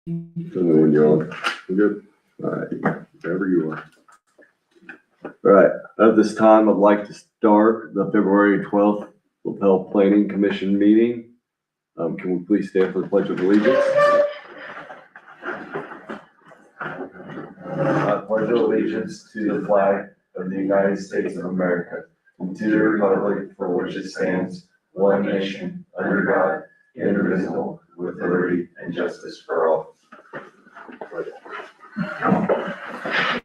When you're on, good. All right, wherever you are. All right, at this time, I'd like to start the February 12th Lapel Planning Commission meeting. Can we please stand for the Pledge of Allegiance? I pledge allegiance to the flag of the United States of America and to the republic for which it stands, one nation, under God, indivisible, with liberty and justice for all.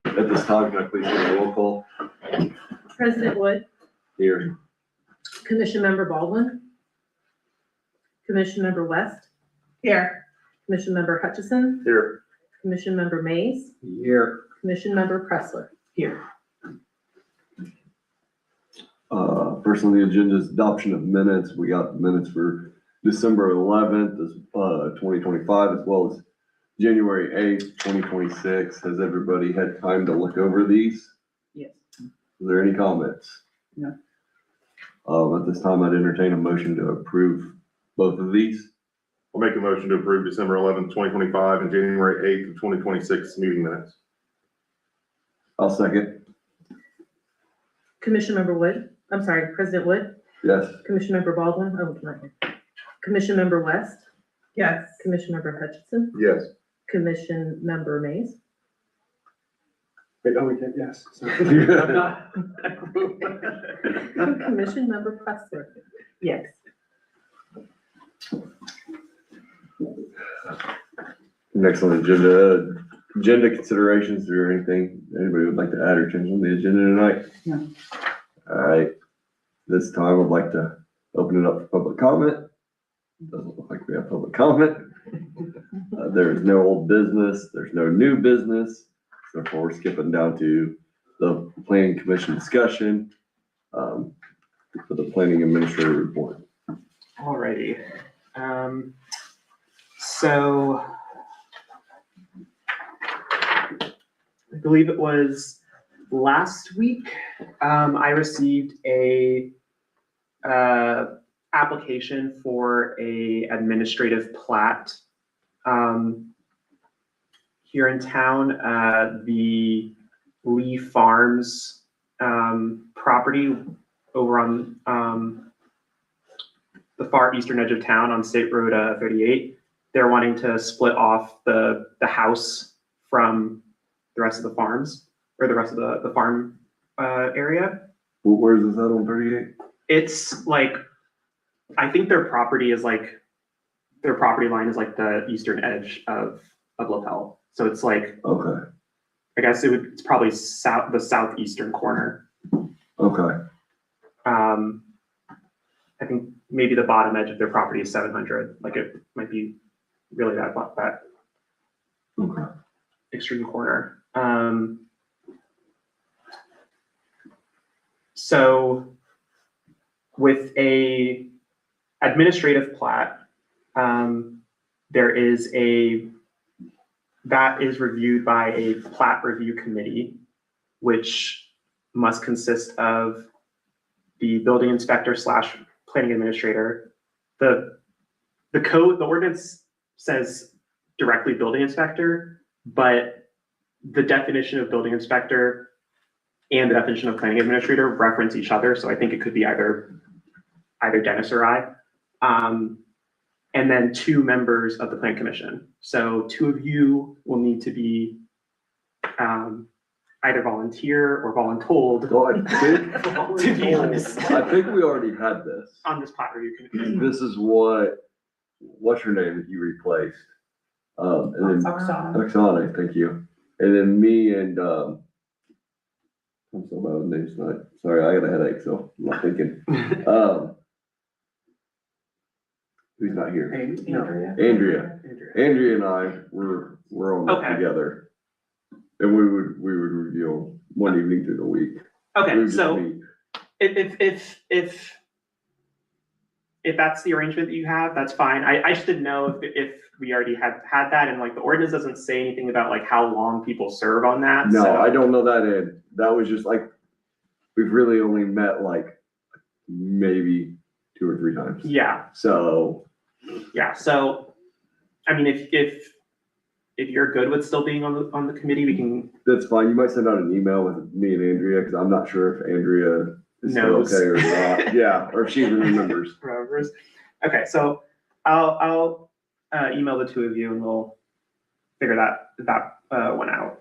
At this time, can I please get a roll call? President Wood, Here. Commission Member Baldwin, Commission Member West, Here. Commission Member Hutchison, Here. Commission Member Mays, Here. Commission Member Pressler. Here. First on the agenda is adoption of minutes. We got minutes for December 11th, 2025, as well as January 8th, 2026. Has everybody had time to look over these? Yes. Is there any comments? No. At this time, I'd entertain a motion to approve both of these. I'll make a motion to approve December 11th, 2025 and January 8th of 2026 meeting minutes. I'll second. Commission Member Wood, I'm sorry, President Wood, Yes. Commission Member Baldwin, oh, not here. Commission Member West, Yes. Commission Member Hutchison, Yes. Commission Member Mays, Wait, no, we can't, yes. Commission Member Pressler. Yes. Next on the agenda considerations. Is there anything anybody would like to add or change on the agenda tonight? No. All right, this time I'd like to open it up for public comment. Doesn't look like we have public comment. There is no old business, there's no new business, therefore we're skipping down to the planning commission discussion for the planning administrator report. Alrighty, so I believe it was last week, I received a application for a administrative plat here in town. The Lee Farms property over on the far eastern edge of town on State Road 38. They're wanting to split off the house from the rest of the farms, or the rest of the farm area. Well, where is this at on 38? It's like, I think their property line is like the eastern edge of Lapel. So it's like, Okay, I guess it's probably the southeastern corner. okay, I think maybe the bottom edge of their property is 700. Like it might be really that okay. extreme corner. So with a administrative plat, that is reviewed by a plat review committee, which must consist of the building inspector / planning administrator. The ordinance says directly building inspector, but the definition of building inspector and the definition of planning administrator reference each other. So I think it could be either Dennis or I. And then 2 members of the plan commission. So 2 of you will need to be either volunteer or voluntold So I think, to be on this I think we already had this. plat review committee. This is what's her name that you replaced? And then Oksana, thank you. And then me and, I'm so bad with names tonight. Sorry, I got a headache, so I'm not thinking. Who's not here? Andrea and I were on that Okay. together. And we would review one evening through the week. We Okay, would just so meet. if that's the arrangement that you have, that's fine. I just didn't know if we already had that, and like the ordinance doesn't say anything about like how long people serve on that. No, so. I don't know that end. That was just like, we've really only met like maybe 2 or 3 times. Yeah, So, yeah. So, I mean, if if you're good with still being on the committee, we can. That's fine. You might send out an email with me and Andrea, because I'm not sure if Andrea is still Knows. okay or not. Yeah, or if she even remembers. Remembers. Okay, so I'll email the two of you and we'll figure that one out.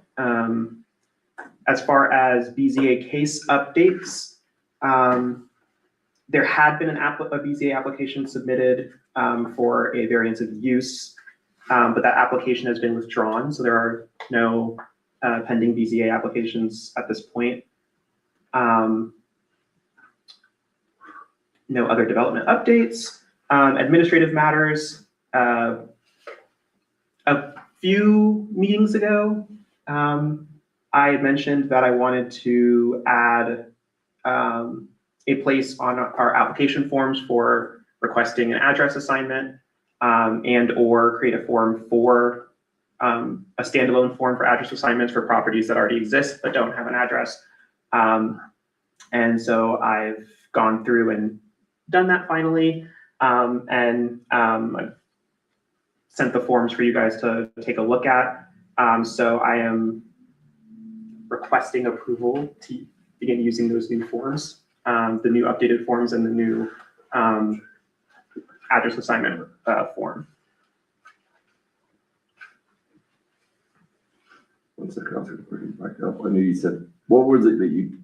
As far as BZA case updates, there had been a BZA application submitted for a variance of use, but that application has been withdrawn, so there are no pending BZA applications at this point. No other development updates. Administrative matters. A few meetings ago, I had mentioned that I wanted to add a place on our application forms for requesting an address assignment and or create a form for a standalone form for address assignments for properties that already exist but don't have an address. And so I've gone through and done that finally. I've sent the forms for you guys to take a look at. So I am requesting approval to begin using those new forms, the new updated forms and the new address assignment form. One second, I'll bring it back up. I knew you said, what was it that you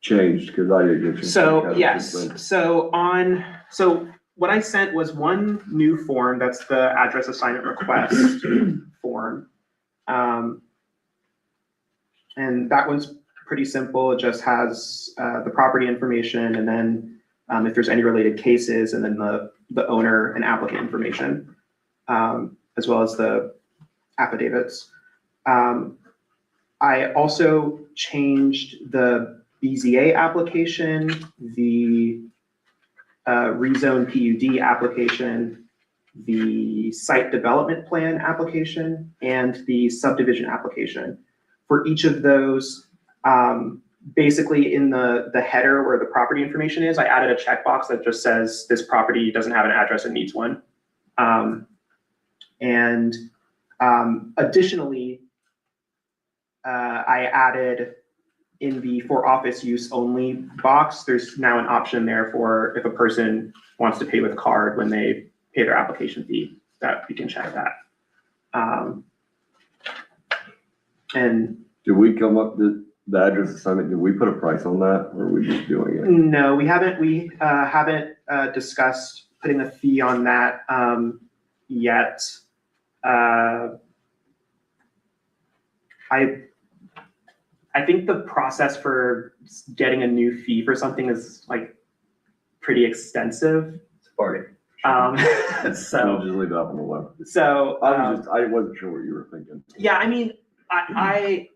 changed? Because I didn't get you. So yes, so what I sent was one new form, that's the address assignment request form. And that one's pretty simple. It just has the property information, and then if there's any related cases, and then the owner and applicant information, as well as the affidavits. I also changed the BZA application, the rezone PUD application, the site development plan application, and the subdivision application. For each of those, basically in the header where the property information is, I added a checkbox that just says this property doesn't have an address and needs one. Additionally, I added in the for office use only box, there's now an option there for if a person wants to pay with card when they pay their application fee, that we can check that. And did we come up with the address assignment? Did we put a price on that, or are we just doing it? no, we haven't discussed putting a fee on that yet. I think the process for getting a new fee for something is like pretty extensive. It's a party. So We'll just leave that one alone. so I wasn't sure what you were thinking. yeah, I mean, I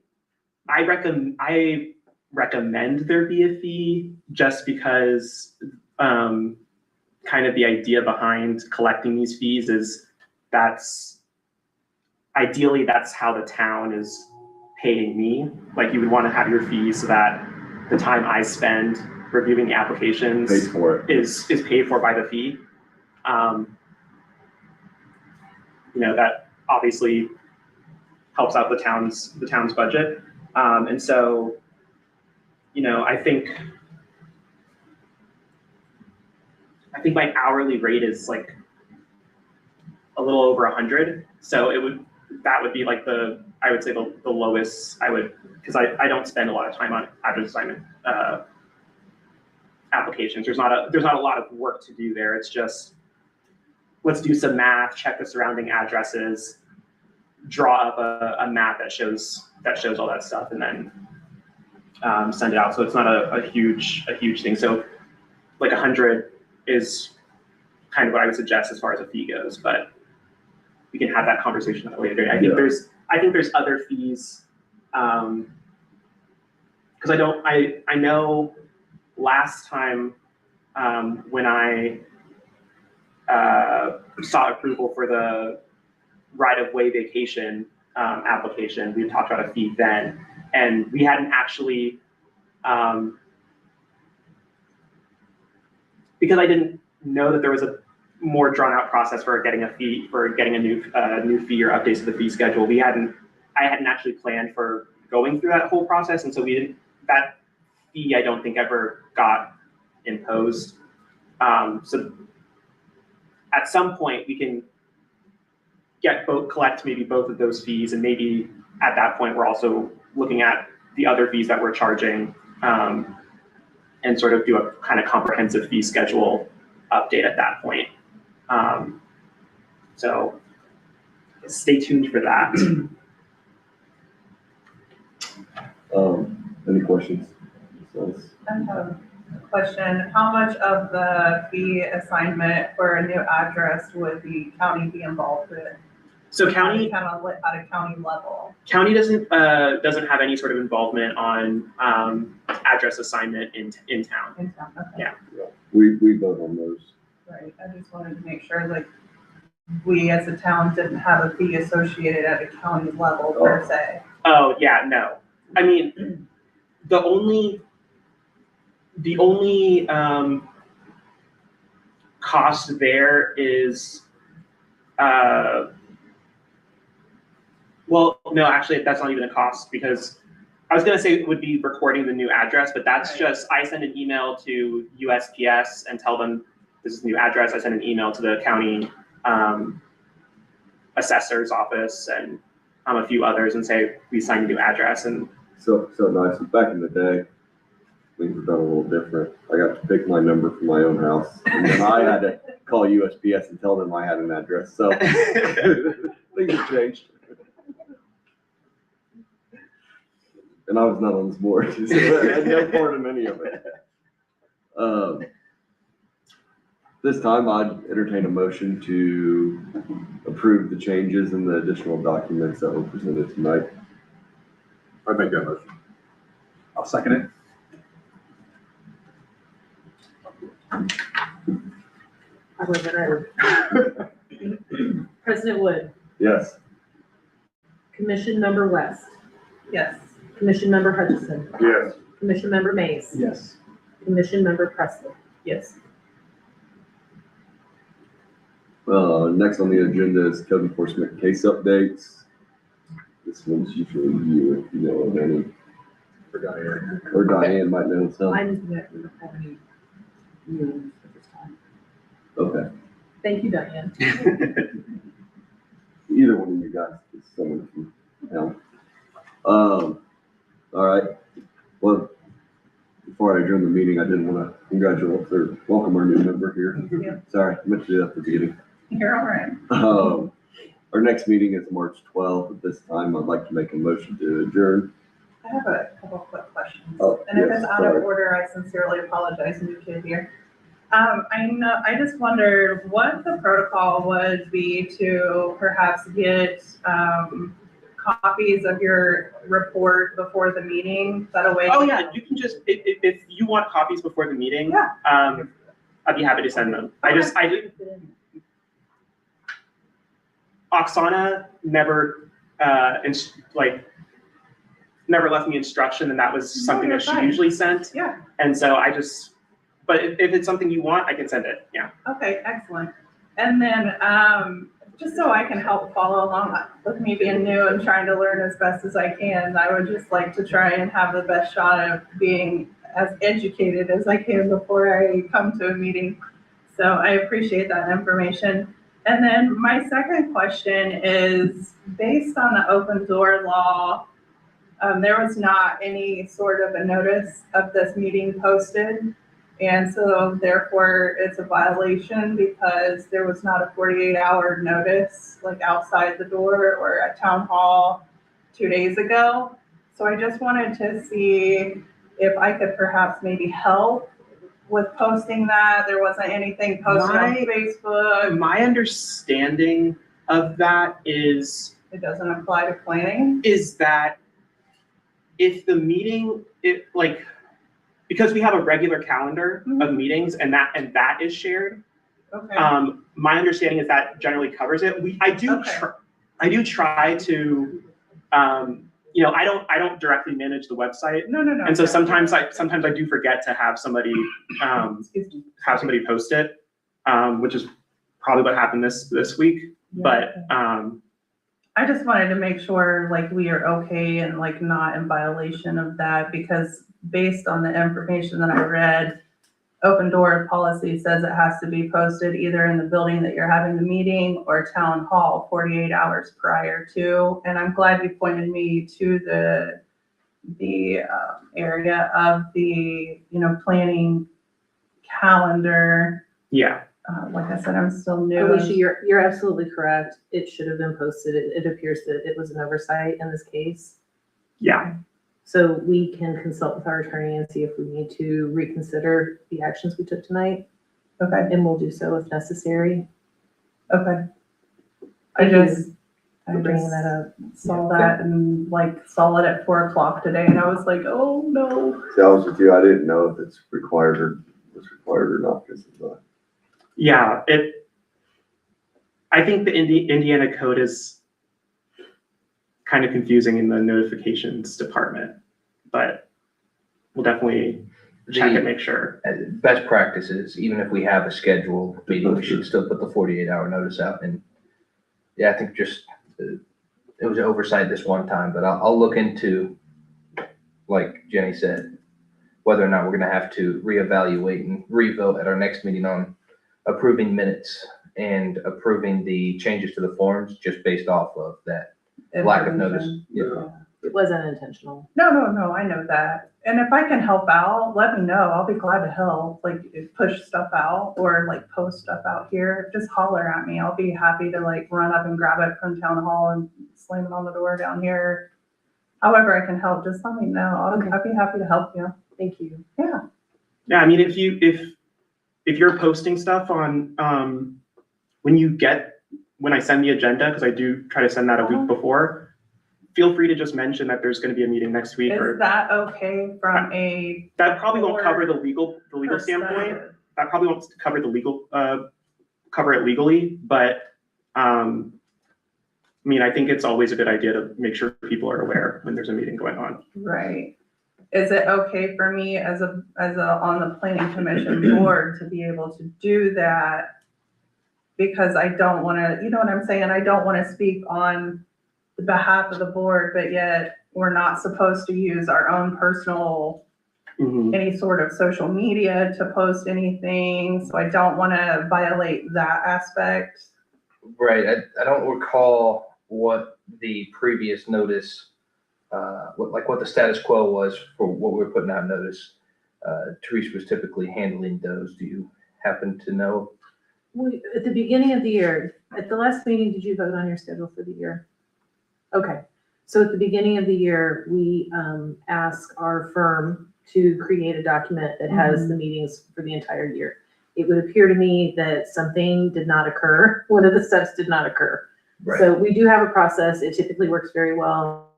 recommend there be a fee just because kind of the idea behind collecting these fees is ideally that's how the town is paying me. Like, you would want to have your fees so that the time I spend reviewing the applications Pays for it. is paid for by the fee. That obviously helps out the town's budget. And so, I think my hourly rate is like a little over 100. So that would be like I would say the lowest I would, because I don't spend a lot of time on address assignment applications. There's not a lot of work to do there. It's just, let's do some math, check the surrounding addresses, draw up a map that shows all that stuff, and then send it out. So it's not a huge thing. So like 100 is kind of what I would suggest as far as a fee goes, but we can have that conversation at a later date. I think there's other fees, because I know last time when I sought approval for the right-of-way vacation application, we talked about a fee then, and we hadn't actually, because I didn't know that there was more drawn out process for getting a fee, for getting a new fee or updates to the fee schedule. I hadn't actually planned for going through that whole process, and so that fee I don't think ever got imposed. So at some point we can collect maybe both of those fees, and maybe at that point we're also looking at the other fees that we're charging, and sort of do a kind of comprehensive fee schedule update at that point. So stay tuned for that. Any questions? I have a question. How much of the fee assignment for a new address would the county be involved with? So county Kind of at a county level? County doesn't have any sort of involvement on address assignment in town. In town, okay. Yeah. We vote on those. Right, I just wanted to make sure, like, we as a town didn't have a fee associated at a county level per se. Oh, yeah, no. I mean, the only cost there is, well, no, actually, that's not even a cost, because I was gonna say it would be recording the new address, but that's Right. just, I send an email to USPS and tell them this is the new address. I send an email to the county assessor's office and a few others and say, we signed a new address. And So nice. Back in the day, things were done a little different. I got to pick my number for my own house, and then I had to call USPS and tell them I had an address. So things have changed. And I was not on this board, so I had no part in any of it. This time I'd entertain a motion to approve the changes and the additional documents that were presented tonight. I make that motion. I'll second it. I wasn't ready. President Wood, Yes. Commission Member West, Yes, Commission Member Hutchison, Yes. Commission Member Mays, Yes. Commission Member Presley. yes. Next on the agenda is code enforcement case updates. This one's usually you, if you know of any, For Diane. or Diane might know some. I didn't have any news at this time. Okay, Thank you, Diane. either one of you guys is someone from town. All right, well, before I adjourn the meeting, I did want to congratulate or welcome our new member here. Yeah. Sorry, I meant to do that at the beginning. You're all right. Our next meeting is March 12th. At this time, I'd like to make a motion to adjourn. I have a couple quick questions. Oh, And if yes, it's out sorry. of order, I sincerely apologize, new kid here. I just wondered what the protocol would be to perhaps get, copies of your report before the meeting, that a way? oh yeah, you can just, if you want copies before the meeting, Yeah. I'd be happy to send them. Oksana never, never left me instruction, and that was something you're that she fine. usually sent. Yeah, And so but if it's something you want, I can send it, yeah. okay, excellent. And then, just so I can help follow along with me being new and trying to learn as best as I can, I would just like to try and have the best shot of being as educated as I can before I come to a meeting. So I appreciate that information. And then my second question is, based on the open door law, there was not any sort of a notice of this meeting posted. And so therefore it's a violation because there was not a 48-hour notice, like outside the door or at town hall 2 days ago. So I just wanted to see if I could perhaps maybe help with posting that. There wasn't anything posted on Facebook. My understanding of that is It doesn't apply to planning. that if the meeting, because we have a regular calendar of meetings and that is shared, Okay. my understanding is that generally covers it. I do try to, I don't directly manage the website. No. And so sometimes I do forget to have somebody Excuse me. post it, which is probably what happened this week, but, I just wanted to make sure like we are okay and like not in violation of that, because based on the information that I read, open door policy says it has to be posted either in the building that you're having the meeting or town hall 48 hours prior to. And I'm glad you pointed me to the area of the, planning calendar. yeah, Like I said, I'm still new. Alicia, you're absolutely correct. It should have been posted. It appears that it was an oversight in this case. yeah. So we can consult with our attorney and see if we need to reconsider the actions we took tonight, Okay, and we'll do so if necessary. okay. I Thank you just for bringing that up. saw that and like saw it at 4 o'clock today and I was like, oh no. To be honest with you, I didn't know if it's required or not because of the. Yeah, I think the Indiana code is kind of confusing in the notifications department, but we'll definitely check and make sure. Best practices, even if we have a scheduled meeting, we should still put the 48-hour notice out. And yeah, I think just, it was an oversight this one time, but I'll look into, like Jenny said, whether or not we're gonna have to reevaluate and revote at our next meeting on approving minutes and approving the changes to the forms just based off of that lack of notice. Yeah. It wasn't intentional. No, I know that. And if I can help out, let me know. I'll be glad to help, like push stuff out or like post stuff out here. Just holler at me. I'll be happy to like run up and grab it from town hall and slam it on the door down here. However I can help, just let me know. Okay. I'd be happy to help you. Thank you. Yeah, I mean, if you're posting stuff on, when I send the agenda, because I do try to send that a week before, feel free to just mention that there's gonna be a meeting next week, Is or that okay from a that probably won't cover the legal standpoint. perspective? That probably won't cover the legal, cover it legally, but, I mean, I think it's always a good idea to make sure people are aware when there's a meeting going on. Right. Is it okay for me as a on the planning commission board to be able to do that? Because I don't want to, you know what I'm saying? I don't want to speak on the behalf of the board, but yet we're not supposed to use our own personal, any sort of social media to post anything. So I don't want to violate that aspect. Right, I don't recall what the previous notice, what the status quo was for what we were putting out notice. Teresa was typically handling those. Do you happen to know? At the beginning of the year, at the last meeting, did you vote on your schedule for the year? Okay, so at the beginning of the year, we ask our firm to create a document that has the meetings for the entire year. It would appear to me that something did not occur. One of the steps did not occur. Right. So we do have a process. It typically works very well.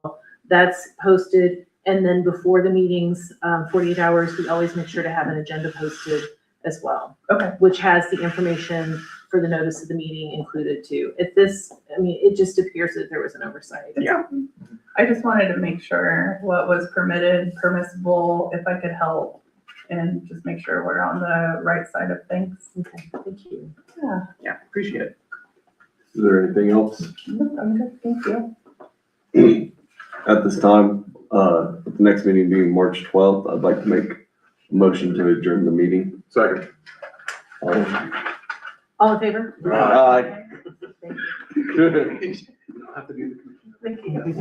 That's posted. And then before the meetings, 48 hours, we always make sure to have an agenda posted as well. Okay. Which has the information for the notice of the meeting included too. If this, I mean, it just appears that there was an oversight. Yeah. I just wanted to make sure what was permitted, permissible, if I could help, and just make sure we're on the right side of things. Okay, thank you. Yeah, appreciate it. Is there anything else? I'm good, thank you. At this time, the next meeting being March 12th, I'd like to make a motion to adjourn the meeting. Second. All in favor? Aye. Thank you. Good. You don't have to do the commission. Thank you.